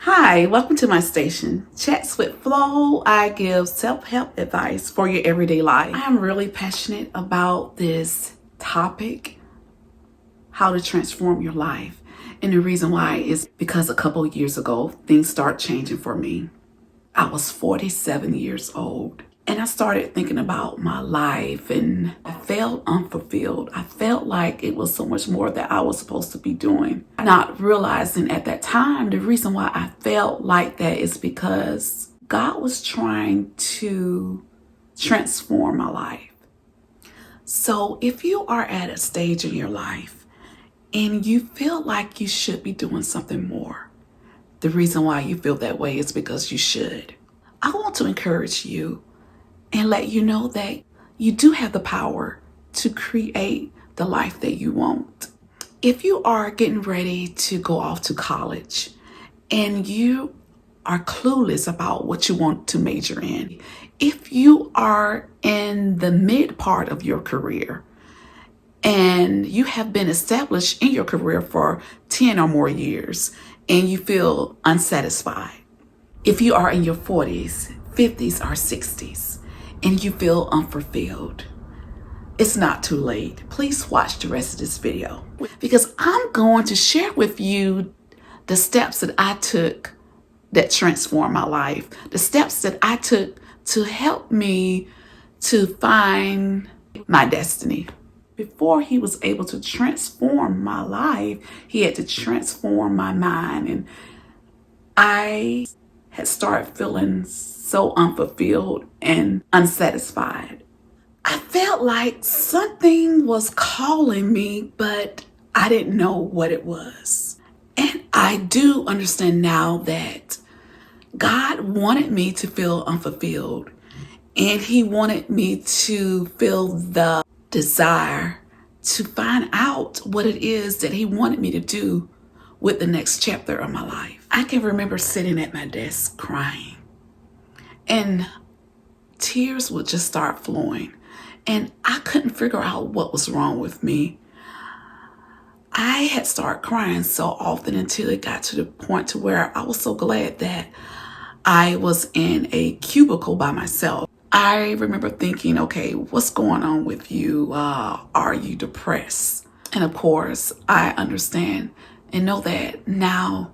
Hi, welcome to my station, Chats with Flo. I give self-help advice for your everyday life. I am really passionate about this topic, how to transform your life. And the reason why is because a couple of years ago, things start changing for me. I was 47 years old. And I started thinking about my life and I felt unfulfilled. I felt like it was so much more that I was supposed to be doing. Not realizing at that time, the reason why I felt like that is because God was trying to transform my life. So if you are at a stage in your life and you feel like you should be doing something more, the reason why you feel that way is because you should. I want to encourage you and let you know that you do have the power to create the life that you want. If you are getting ready to go off to college and you are clueless about what you want to major in, if you are in the mid part of your career and you have been established in your career for 10 or more years and you feel unsatisfied, if you are in your 40s, 50s, or 60s, and you feel unfulfilled, it's not too late. Please watch the rest of this video because I'm going to share with you the steps that I took that transformed my life, the steps that I took to help me to find my destiny. Before he was able to transform my life, he had to transform my mind. And I had started feeling so unfulfilled and unsatisfied. I felt like something was calling me, but I didn't know what it was. And I do understand now that God wanted me to feel unfulfilled, and he wanted me to feel the desire to find out what it is that he wanted me to do with the next chapter of my life. I can remember sitting at my desk crying, and tears would just start flowing, and I couldn't figure out what was wrong with me. I had started crying so often until it got to the point to where I was so glad that I was in a cubicle by myself. I remember thinking, okay, what's going on with you? Are you depressed? And of course, I understand and know that now,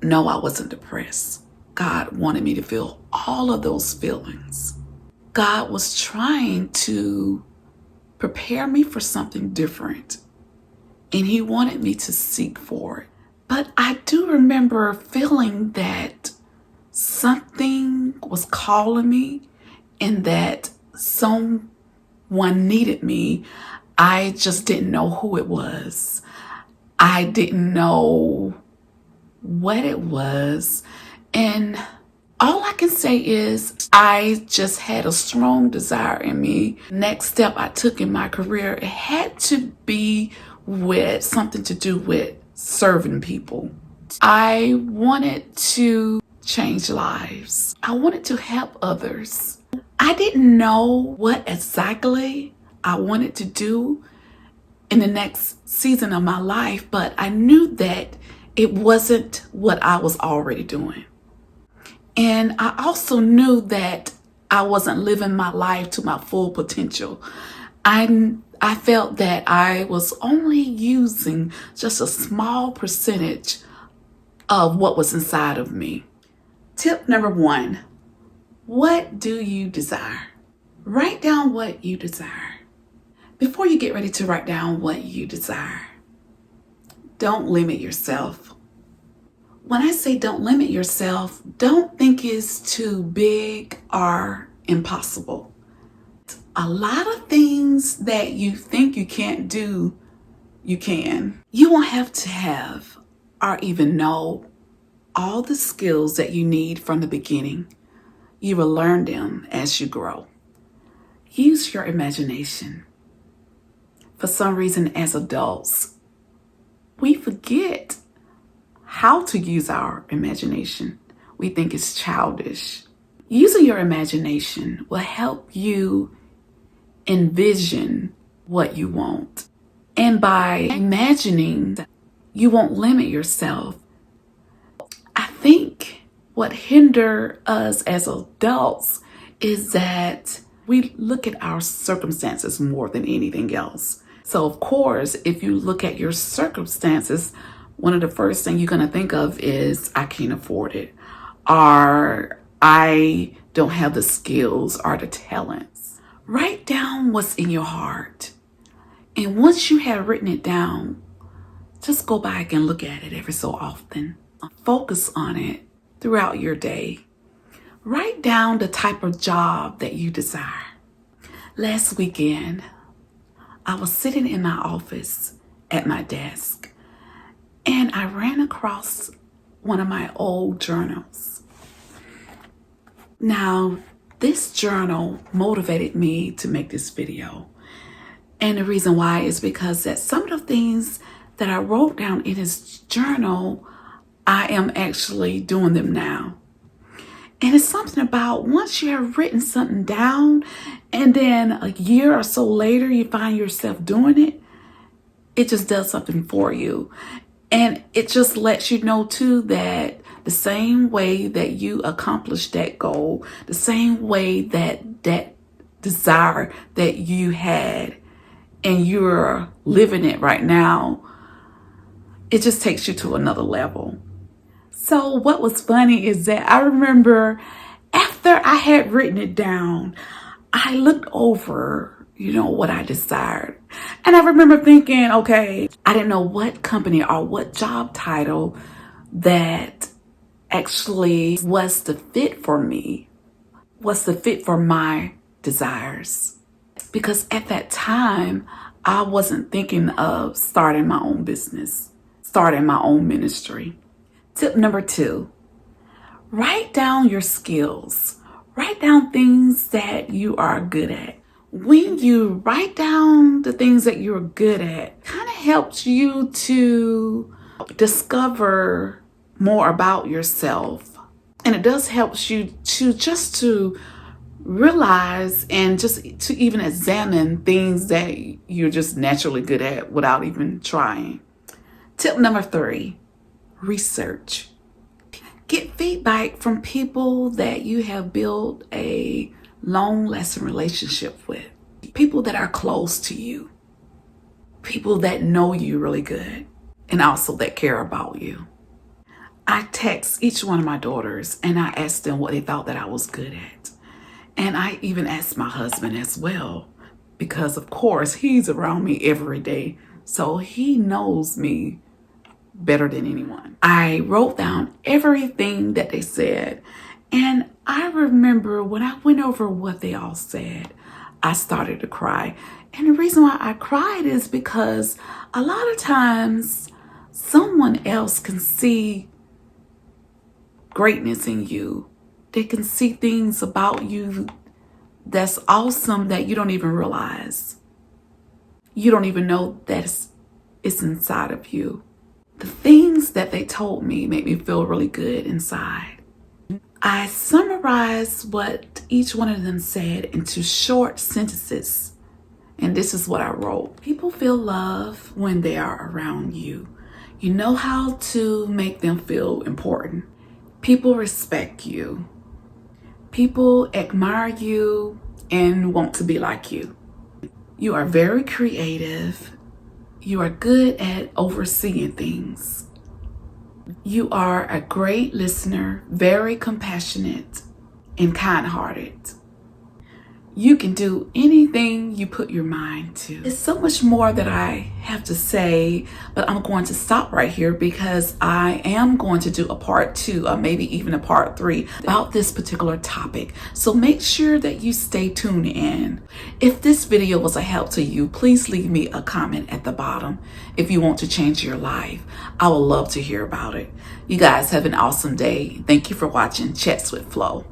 no, I wasn't depressed. God wanted me to feel all of those feelings. God was trying to prepare me for something different, and he wanted me to seek for it. But I do remember feeling that something was calling me and that someone needed me. I just didn't know who it was. I didn't know what it was. And all I can say is I just had a strong desire in me. Next step I took in my career, it had to be with something to do with serving people. I wanted to change lives. I wanted to help others. I didn't know what exactly I wanted to do in the next season of my life, but I knew that it wasn't what I was already doing. And I also knew that I wasn't living my life to my full potential. I felt that I was only using just a small percentage of what was inside of me. Tip number 1, what do you desire? Write down what you desire. Before you get ready to write down what you desire, don't limit yourself. When I say don't limit yourself, don't think it's too big or impossible. A lot of things that you think you can't do, you can. You won't have to have or even know all the skills that you need from the beginning. You will learn them as you grow. Use your imagination. For some reason, as adults, we forget how to use our imagination. We think it's childish. Using your imagination will help you envision what you want. And by imagining, you won't limit yourself. I think what hinder us as adults is that we look at our circumstances more than anything else. So of course, if you look at your circumstances, one of the first things you're going to think of is, I can't afford it, or I don't have the skills or the talents. Write down what's in your heart. And once you have written it down, just go back and look at it every so often. Focus on it throughout your day. Write down the type of job that you desire. Last weekend, I was sitting in my office at my desk, and I ran across one of my old journals. Now, this journal motivated me to make this video. And the reason why is because that some of the things that I wrote down in this journal, I am actually doing them now. And it's something about once you have written something down and then a year or so later you find yourself doing it, it just does something for you. And it just lets you know too that the same way that you accomplished that goal, the same way that that desire that you had and you're living it right now, it just takes you to another level. So what was funny is that I remember after I had written it down, I looked over, what I desired. And I remember thinking, okay, I didn't know what company or what job title that actually was the fit for me, was the fit for my desires. Because at that time, I wasn't thinking of starting my own business, starting my own ministry. Tip number 2, write down your skills. Write down things that you are good at. When you write down the things that you're good at, it kind of helps you to discover more about yourself. And it does help you to realize and just to even examine things that you're just naturally good at without even trying. Tip number 3, research. Get feedback from people that you have built a long-lasting relationship with. People that are close to you. People that know you really good and also that care about you. I text each one of my daughters and I asked them what they thought that I was good at. And I even asked my husband as well, because of course he's around me every day. So he knows me better than anyone. I wrote down everything that they said. And I remember when I went over what they all said, I started to cry. And the reason why I cried is because a lot of times someone else can see greatness in you. They can see things about you that's awesome that you don't even realize. You don't even know that it's inside of you. The things that they told me made me feel really good inside. I summarized what each one of them said into short sentences. And this is what I wrote. People feel love when they are around you. You know how to make them feel important. People respect you. People admire you and want to be like you. You are very creative. You are good at overseeing things. You are a great listener, very compassionate and kind-hearted. You can do anything you put your mind to. There's so much more that I have to say, but I'm going to stop right here because I am going to do a part 2 or maybe even a part 3 about this particular topic. So make sure that you stay tuned in. If this video was a help to you, please leave me a comment at the bottom if you want to change your life. I would love to hear about it. You guys have an awesome day. Thank you for watching Chats with Flo.